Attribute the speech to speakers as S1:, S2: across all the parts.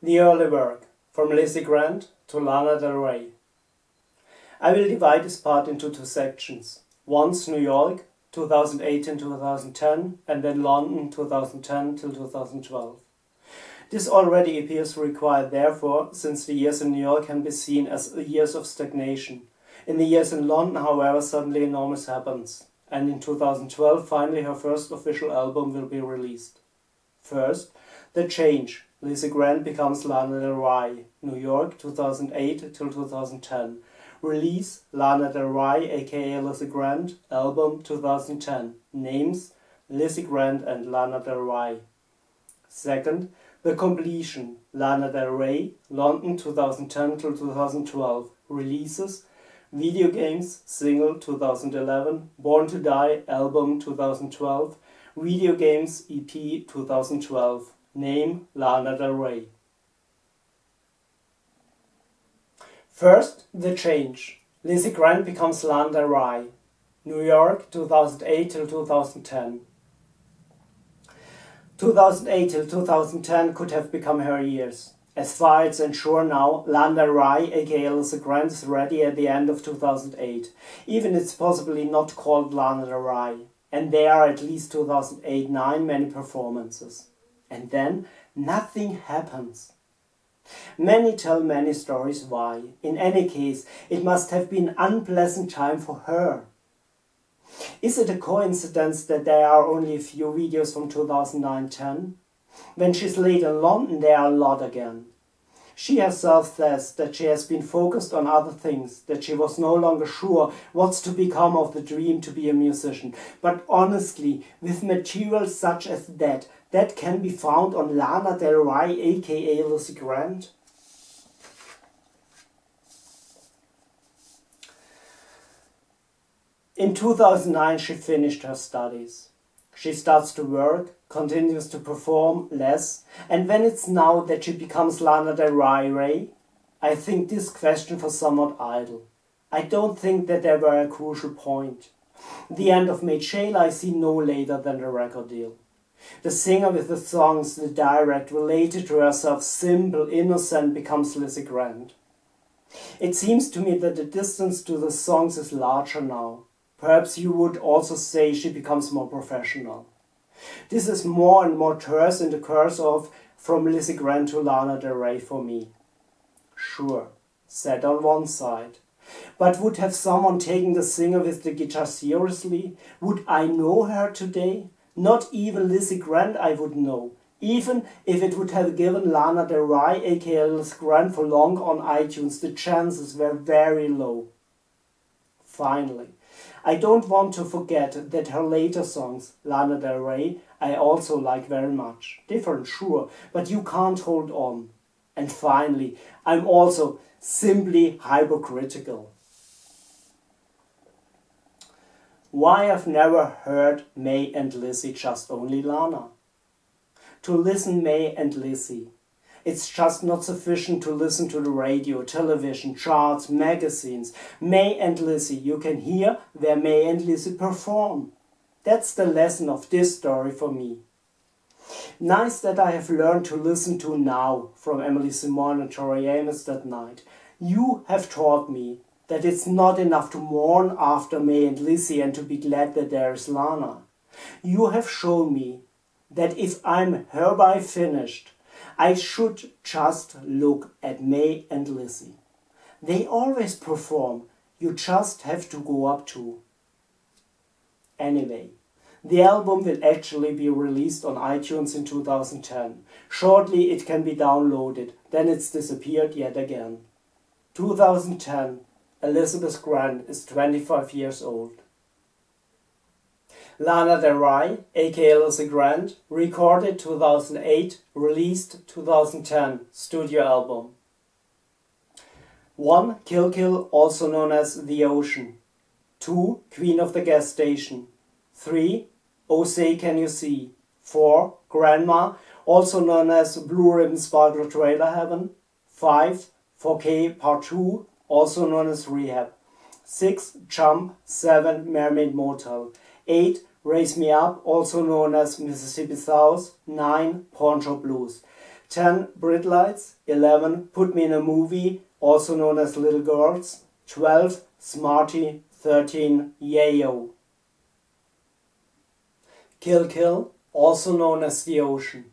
S1: The early work, from Lizzy to Lana Del Rey. I will divide this part into two sections. Once New York, 2008-2010, and then London, 2010 till 2012. This already appears required therefore, since the years in New York can be seen as years of stagnation. In the years in London, however, suddenly enormous happens, and in 2012 finally her first official album will be released. First, The Change. Lizzy becomes Lana Del Rey, New York, 2008 till 2010. Release, Lana Del Rey, aka Lizzy album, 2010. Names, Lizzy and Lana Del Rey. Second, The Completion, Lana Del Rey, London, 2010 till 2012. Releases, Video Games, single, 2011. Born to Die, album, 2012. Video Games, EP, 2012. Name, Lana Del Rey. First, The Change. Lizzy becomes Lana Del Rey, New York, 2008 till 2010. 2008 till 2010 could have become her years. As far as it's sure now, Lana Del Rey, aka Lizzy is ready at the end of 2008. Even it's possibly not called Lana Del Rey. And there are at least 2008-9 many performances. And then nothing happens. Many tell many stories why. In any case, it must have been an unpleasant time for her. Is it a coincidence that there are only a few videos from 2009-10? When she's late in London, there are a lot again. She herself says that she has been focused on other things, that she was no longer sure what's to become of the dream to be a musician. But honestly, with material such as that can be found on Lana Del Rey, aka Lizzy Grant? In 2009 she finished her studies. She starts to work, continues to perform less, and when it's now that she becomes Lana Del Rey, I think this question was somewhat idle. I don't think that there were a crucial point. The end of Made Shayla I see no later than the record deal. The singer with the songs, the direct, related to herself, simple, innocent, becomes Lizzy Grant. It seems to me that the distance to the songs is larger now. Perhaps you would also say she becomes more professional. This is more and more terse in the course of From Lizzy to Lana Del Rey for me. Sure, set on one side. But would have someone taken the singer with the guitar seriously? Would I know her today? Not even Lizzy I would know. Even if it would have given Lana Del Rey, aka Lizzy for long on iTunes, the chances were very low. Finally, I don't want to forget that her later songs, Lana Del Rey, I also like very much. Different, sure, but you can't hold on. And finally, I'm also simply hypocritical. Why I've never heard May and Lizzy, just only Lana? To listen May and Lizzy, it's just not sufficient to listen to the radio, television, charts, magazines. May and Lizzy, you can hear where May and Lizzy perform. That's the lesson of this story for me. Nice that I have learned to listen to Now from Emily Simone and Tori Amos that night. You have taught me that it's not enough to mourn after May and Lizzy and to be glad that there is Lana. You have shown me that if I'm hereby finished, I should just look at May and Lizzy. They always perform, you just have to go up to. Anyway, the album will actually be released on iTunes in 2010. Shortly it can be downloaded, then it's disappeared yet again. 2010, Elizabeth Grant is 25 years old. Lana Del Rey, aka Lizzy Grant, recorded 2008, released 2010, studio album. 1. Kill Kill, also known as The Ocean. 2. Queen of the Gas Station. 3. Oh Say Can You See. 4. Grandma, also known as Blue Ribbon Sparkle Trailer Heaven. 5. 4K Part 2, also known as Rehab. 6. Jump. 7. Mermaid Motel. 8. Raise Me Up, also known as Mississippi South. 9. Poncho Blues. 10. Brit lights. 11. Put me in a movie, also known as Little Girls. 12. Smarty. 13. Yayo. Kill Kill, also known as The Ocean.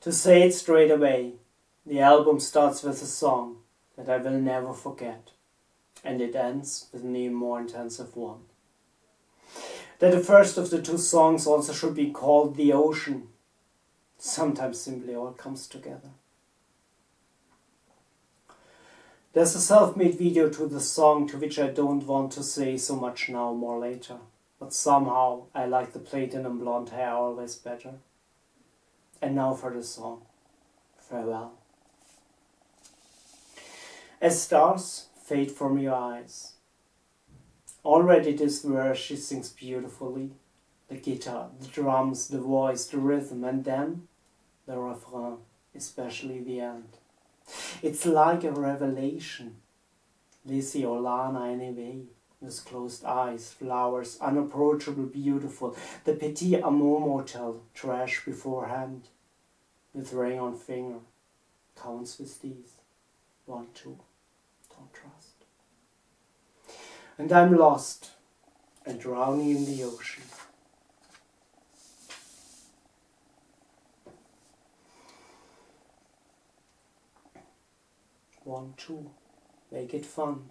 S1: To say it straight away, the album starts with a song that I will never forget, and it ends with an even more intensive one. That the first of the two songs also should be called The Ocean. Sometimes simply all comes together. There's a self-made video to the song, to which I don't want to say so much now, more later. But somehow I like the platinum blonde hair always better. And now for the song. Farewell. As stars fade from your eyes. Already this verse she sings beautifully. The guitar, the drums, the voice, the rhythm, and then the refrain, especially the end. It's like a revelation. Lizzy or Lana anyway. With closed eyes, flowers, unapproachable, beautiful. The Petit Amour Motel, trash beforehand. With ring on finger, counts with these. 1, 2, don't trust. And I'm lost and drowning in the ocean. One, two, make it fun.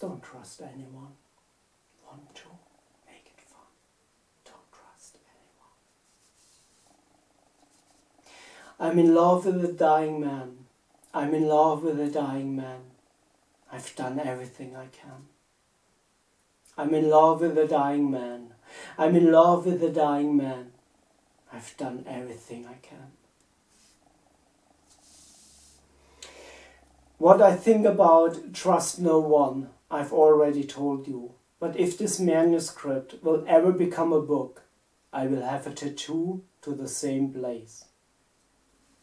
S1: Don't trust anyone. 1, 2, make it fun. Don't trust anyone. I'm in love with a dying man. I'm in love with a dying man. I've done everything I can. I'm in love with a dying man. I'm in love with a dying man. I've done everything I can. What I think about trust no one, I've already told you. But if this manuscript will ever become a book, I will have a tattoo to the same place.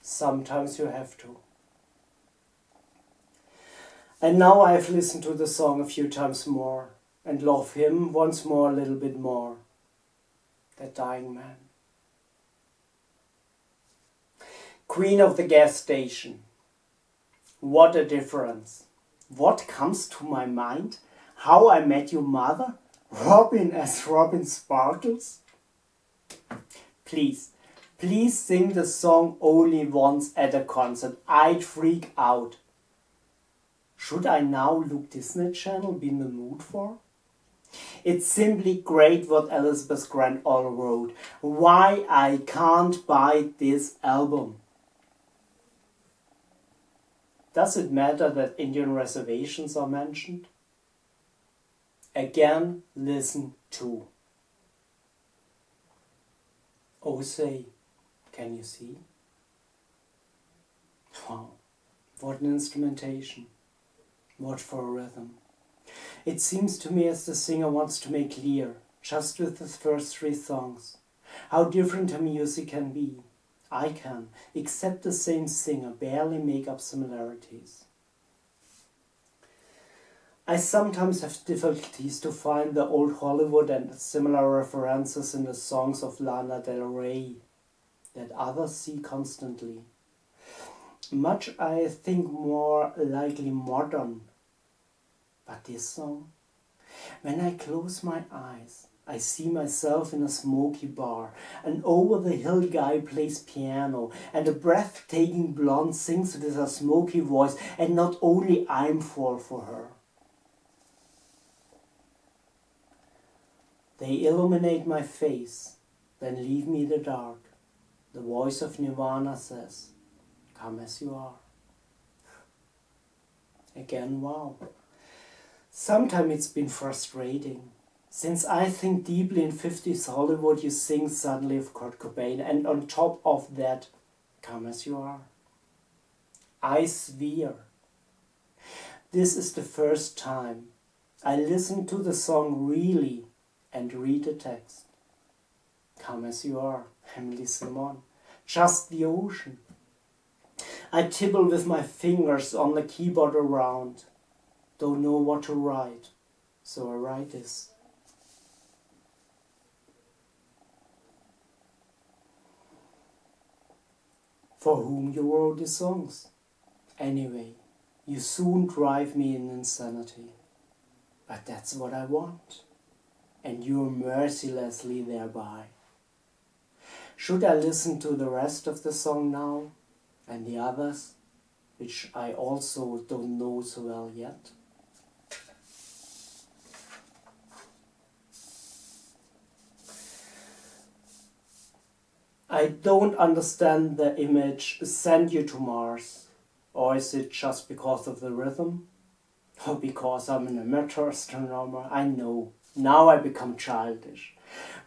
S1: Sometimes you have to. And now I've listened to the song a few times more and love him once more a little bit more. That dying man. Queen of the gas station. What a difference. What comes to my mind? How I Met Your Mother? Robin as Robin Sparkles? Please sing the song only once at a concert. I'd freak out. Should I now look Disney Channel be in the mood for? It's simply great what Elizabeth Grant all wrote. Why I can't buy this album. Does it matter that Indian reservations are mentioned? Again, listen to. Oh say, can you see? Wow, what an instrumentation. What for a rhythm. It seems to me as the singer wants to make clear, just with his first 3 songs, how different her music can be. I can, except the same singer, barely make up similarities. I sometimes have difficulties to find the old Hollywood and similar references in the songs of Lana Del Rey that others see constantly. Much, I think, more likely modern. But this song? When I close my eyes, I see myself in a smoky bar. An over-the-hill guy plays piano, and a breathtaking blonde sings with a smoky voice, and not only I'm fall for her. They illuminate my face, then leave me in the dark. The voice of Nirvana says, come as you are. Again, wow. Sometimes it's been frustrating. Since I think deeply in 50s Hollywood, you sing suddenly of Kurt Cobain, and on top of that, come as you are. I swear, this is the first time I listen to the song really and read the text. Come as you are, Emily Simon. Just the ocean. I tibble with my fingers on the keyboard around. Don't know what to write, so I write this. for whom you wrote the songs. Anyway, you soon drive me in insanity. But that's what I want, and you're mercilessly thereby. Should I listen to the rest of the song now, and the others, which I also don't know so well yet? I don't understand the image "send you to Mars." Or is it just because of the rhythm? Or because I'm an amateur astronomer? I know, now I become childish.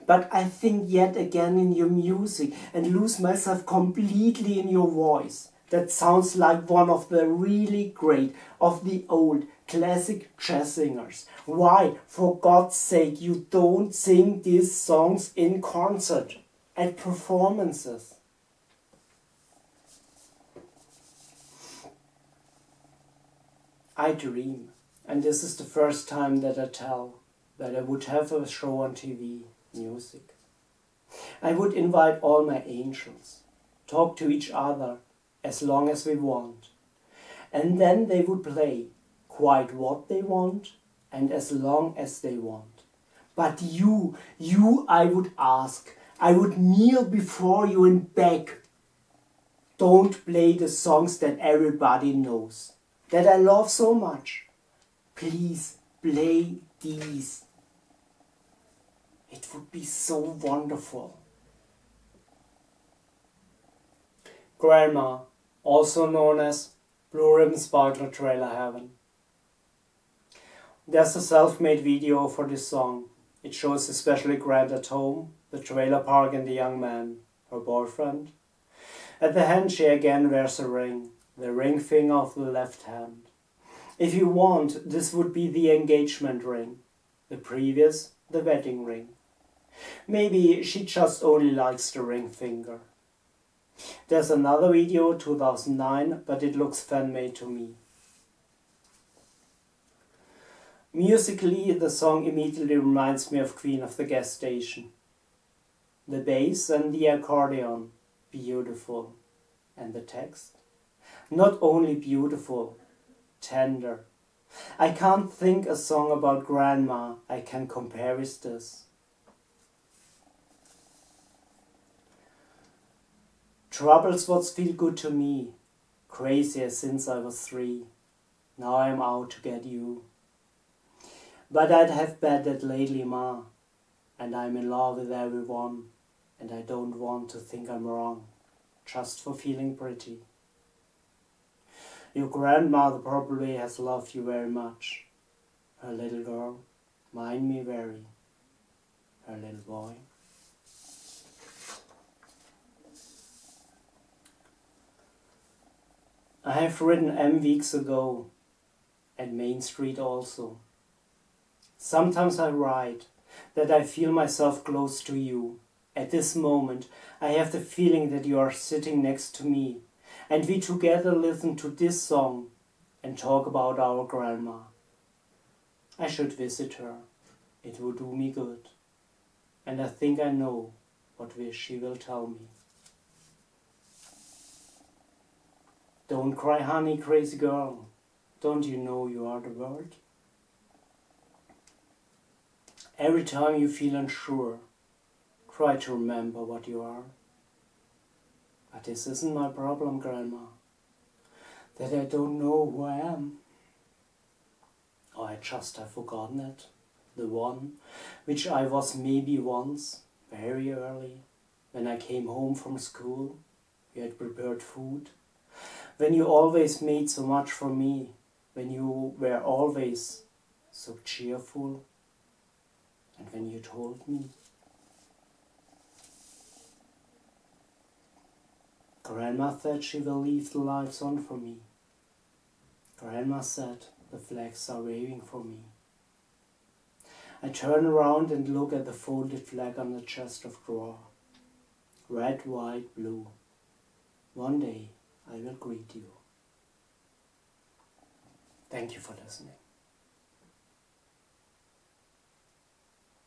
S1: But I think yet again in your music and lose myself completely in your voice. That sounds like one of the really great, of the old, classic jazz singers. Why, for God's sake, you don't sing these songs in concert, at performances? I dream, and this is the first time that I tell, that I would have a show on TV, music. I would invite all my angels, talk to each other as long as we want, and then they would play quite what they want and as long as they want. But you I would ask, I would kneel before you and beg, don't play the songs that everybody knows, that I love so much. Please play these. It would be so wonderful. Grandma, also known as Blue Ribbon Sparkler Trailer Heaven. There's a self-made video for this song. It shows especially Grant at home, the trailer park and the young man, her boyfriend. At the handshake again wears a ring, the ring finger of the left hand. If you want, this would be the engagement ring, the previous, the wedding ring. Maybe she just only likes the ring finger. There's another video, 2009, but it looks fan-made to me. Musically, the song immediately reminds me of Queen of the Gas Station. The bass and the accordion, beautiful. And the text? Not only beautiful, tender. I can't think a song about grandma I can compare with this. Troubles what feel good to me, crazy as since I was 3. Now I'm out to get you. But I'd have bet that lately, ma, and I'm in love with everyone, and I don't want to think I'm wrong, just for feeling pretty. Your grandmother probably has loved you very much. Her little girl, mind me very. Her little boy. I have written M weeks ago, and Main Street also. Sometimes I write that I feel myself close to you. At this moment, I have the feeling that you are sitting next to me, and we together listen to this song and talk about our grandma. I should visit her. It would do me good. And I think I know what she will tell me. Don't cry, honey, crazy girl. Don't you know you are the world? Every time you feel unsure, try to remember what you are. But this isn't my problem, Grandma. That I don't know who I am. Or I just have forgotten it. The one which I was maybe once, very early, when I came home from school. You had prepared food. When you always made so much for me. When you were always so cheerful. And when you told me, Grandma said she will leave the lights on for me. Grandma said the flags are waving for me. I turn around and look at the folded flag on the chest of drawer. Red, white, blue. One day I will greet you. Thank you for listening.